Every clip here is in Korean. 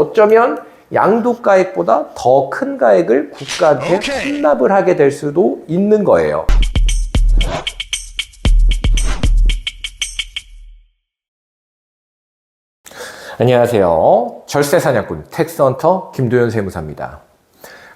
어쩌면 양도가액보다 더 큰 가액을 국가한테 환납을 하게 될 수도 있는 거예요. 안녕하세요. 절세사냥꾼 텍스헌터 김도현 세무사입니다.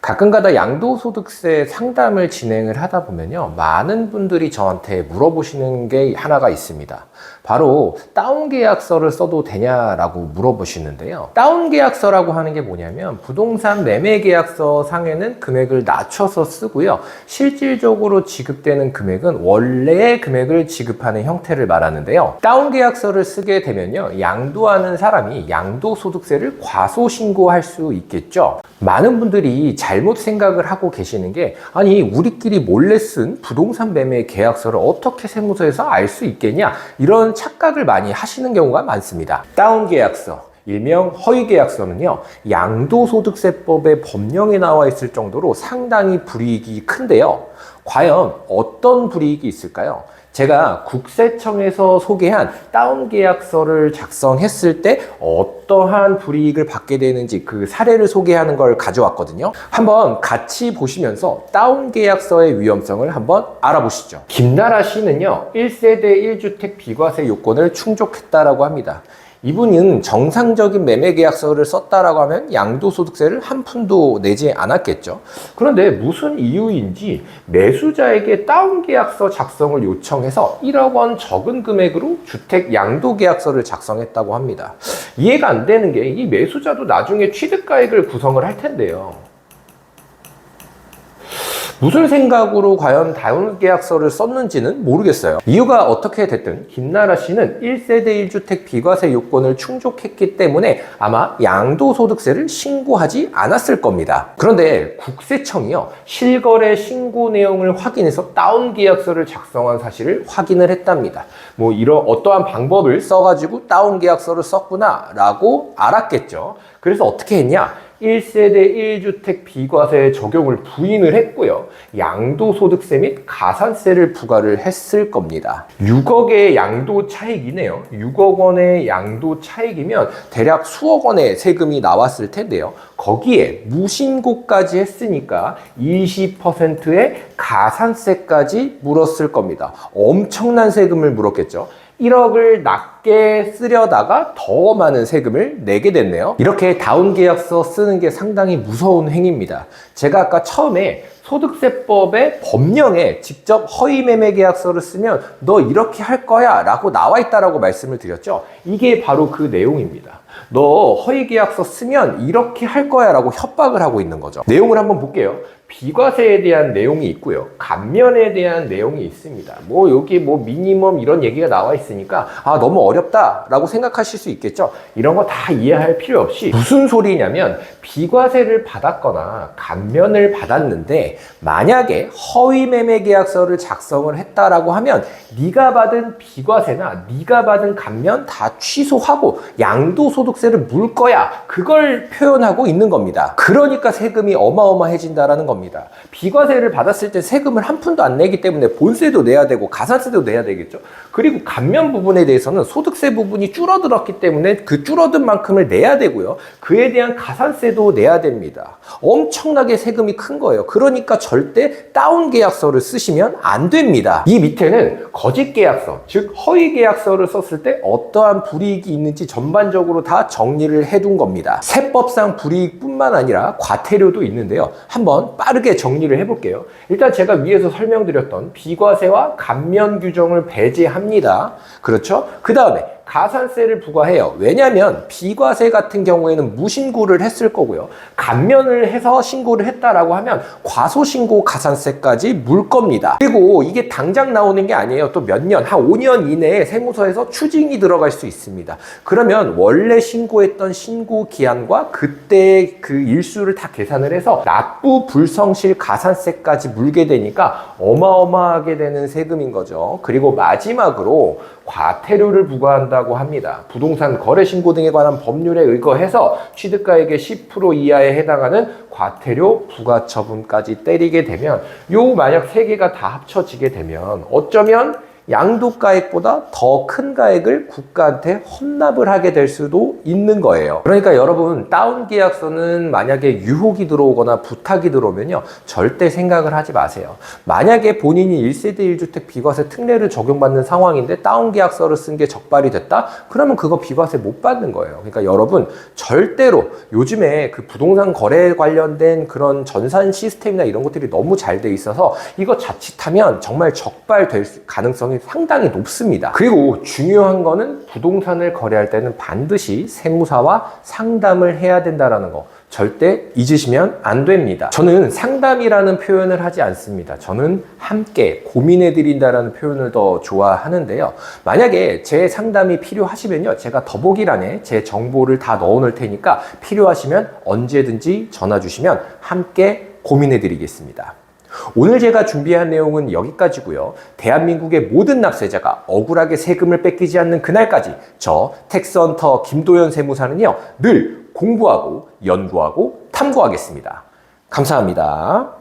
가끔가다 양도소득세 상담을 진행을 하다 보면요, 많은 분들이 저한테 물어보시는 게 하나가 있습니다. 바로 다운계약서를 써도 되냐라고 물어보시는데요. 다운계약서라고 하는 게 뭐냐면 부동산 매매계약서 상에는 금액을 낮춰서 쓰고요, 실질적으로 지급되는 금액은 원래의 금액을 지급하는 형태를 말하는데요. 다운계약서를 쓰게 되면요, 양도하는 사람이 양도소득세를 과소신고할 수 있겠죠. 많은 분들이 잘못 생각을 하고 계시는 게, 아니 우리끼리 몰래 쓴 부동산 매매 계약서를 어떻게 세무서에서 알 수 있겠냐, 이런 착각을 많이 하시는 경우가 많습니다. 다운계약서, 일명 허위계약서는요, 양도소득세법의 법령에 나와 있을 정도로 상당히 불이익이 큰데요. 과연 어떤 불이익이 있을까요? 제가 국세청에서 소개한 다운계약서를 작성했을 때 어떠한 불이익을 받게 되는지 그 사례를 소개하는 걸 가져왔거든요. 한번 같이 보시면서 다운계약서의 위험성을 한번 알아보시죠. 김나라 씨는요, 1세대 1주택 비과세 요건을 충족했다라고 합니다. 이분은 정상적인 매매계약서를 썼다라고 하면 양도소득세를 한 푼도 내지 않았겠죠. 그런데 무슨 이유인지 매수자에게 다운계약서 작성을 요청해서 1억 원 적은 금액으로 주택 양도계약서를 작성했다고 합니다. 이해가 안 되는 게, 이 매수자도 나중에 취득가액을 구성을 할 텐데요. 무슨 생각으로 과연 다운계약서를 썼는지는 모르겠어요. 이유가 어떻게 됐든 김나라 씨는 1세대 1주택 비과세 요건을 충족했기 때문에 아마 양도소득세를 신고하지 않았을 겁니다. 그런데 국세청이요, 실거래 신고 내용을 확인해서 다운계약서를 작성한 사실을 확인을 했답니다. 뭐 이런 어떠한 방법을 써가지고 다운계약서를 썼구나 라고 알았겠죠. 그래서 어떻게 했냐? 1세대 1주택 비과세 적용을 부인을 했고요, 양도소득세 및 가산세를 부과를 했을 겁니다. 6억의 양도 차익이네요. 6억 원의 양도 차익이면 대략 수억 원의 세금이 나왔을 텐데요. 거기에 무신고까지 했으니까 20%의 가산세까지 물었을 겁니다. 엄청난 세금을 물었겠죠. 1억을 낮게 쓰려다가 더 많은 세금을 내게 됐네요. 이렇게 다운계약서 쓰는 게 상당히 무서운 행위입니다. 제가 아까 처음에 소득세법의 법령에 직접 허위매매계약서를 쓰면 너 이렇게 할 거야 라고 나와 있다라고 말씀을 드렸죠. 이게 바로 그 내용입니다. 너 허위계약서 쓰면 이렇게 할 거야 라고 협박을 하고 있는 거죠. 내용을 한번 볼게요. 비과세에 대한 내용이 있고요, 감면에 대한 내용이 있습니다. 뭐 여기 뭐 미니멈 이런 얘기가 나와 있으니까 아 너무 어렵다 라고 생각하실 수 있겠죠. 이런 거 다 이해할 필요 없이, 무슨 소리냐면 비과세를 받았거나 감면을 받았는데 만약에 허위매매계약서를 작성을 했다라고 하면 네가 받은 비과세나 네가 받은 감면 다 취소하고 양도소득세를 물 거야, 그걸 표현하고 있는 겁니다. 그러니까 세금이 어마어마해진다라는 겁니다. 비과세를 받았을 때 세금을 한 푼도 안 내기 때문에 본세도 내야 되고 가산세도 내야 되겠죠. 그리고 감면 부분에 대해서는 소득세 부분이 줄어들었기 때문에 그 줄어든 만큼을 내야 되고요, 그에 대한 가산세도 내야 됩니다. 엄청나게 세금이 큰 거예요. 그러니까 절대 다운계약서를 쓰시면 안 됩니다. 이 밑에는 거짓계약서, 즉 허위계약서를 썼을 때 어떠한 불이익이 있는지 전반적으로 다 정리를 해둔 겁니다. 세법상 불이익뿐만 아니라 과태료도 있는데요. 한번 빠르게 정리를 해볼게요. 일단 제가 위에서 설명드렸던 비과세와 감면 규정을 배제합니다. 그렇죠? 그 다음에 가산세를 부과해요. 왜냐하면 비과세 같은 경우에는 무신고를 했을 거고요, 감면을 해서 신고를 했다라고 하면 과소신고 가산세까지 물 겁니다. 그리고 이게 당장 나오는 게 아니에요. 또 몇 년, 한 5년 이내에 세무서에서 추징이 들어갈 수 있습니다. 그러면 원래 신고했던 신고 기한과 그때 그 일수를 다 계산을 해서 납부 불성실 가산세까지 물게 되니까 어마어마하게 되는 세금인 거죠. 그리고 마지막으로 과태료를 부과한다고 합니다. 부동산 거래 신고 등에 관한 법률에 의거해서 취득가액의 10% 이하에 해당하는 과태료 부과 처분까지 때리게 되면, 요 만약 세 개가 다 합쳐지게 되면 어쩌면 양도가액보다 더 큰 가액을 국가한테 헌납을 하게 될 수도 있는 거예요. 그러니까 여러분, 다운 계약서는 만약에 유혹이 들어오거나 부탁이 들어오면요, 절대 생각을 하지 마세요. 만약에 본인이 1세대 1주택 비과세 특례를 적용받는 상황인데 다운 계약서를 쓴 게 적발이 됐다? 그러면 그거 비과세 못 받는 거예요. 그러니까 여러분, 절대로 요즘에 그 부동산 거래 관련된 그런 전산 시스템이나 이런 것들이 너무 잘 돼 있어서 이거 자칫하면 정말 적발될 가능성이 상당히 높습니다. 그리고 중요한 거는 부동산을 거래할 때는 반드시 세무사와 상담을 해야 된다는 거 절대 잊으시면 안 됩니다. 저는 상담이라는 표현을 하지 않습니다. 저는 함께 고민해 드린다라는 표현을 더 좋아하는데요. 만약에 제 상담이 필요하시면요, 제가 더보기란에 제 정보를 다 넣어 놓을 테니까 필요하시면 언제든지 전화 주시면 함께 고민해 드리겠습니다. 오늘 제가 준비한 내용은 여기까지고요. 대한민국의 모든 납세자가 억울하게 세금을 뺏기지 않는 그날까지 저 텍스헌터 김도연 세무사는요, 늘 공부하고 연구하고 탐구하겠습니다. 감사합니다.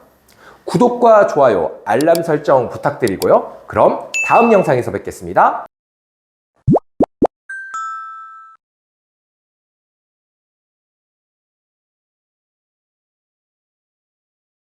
구독과 좋아요, 알람 설정 부탁드리고요. 그럼 다음 영상에서 뵙겠습니다.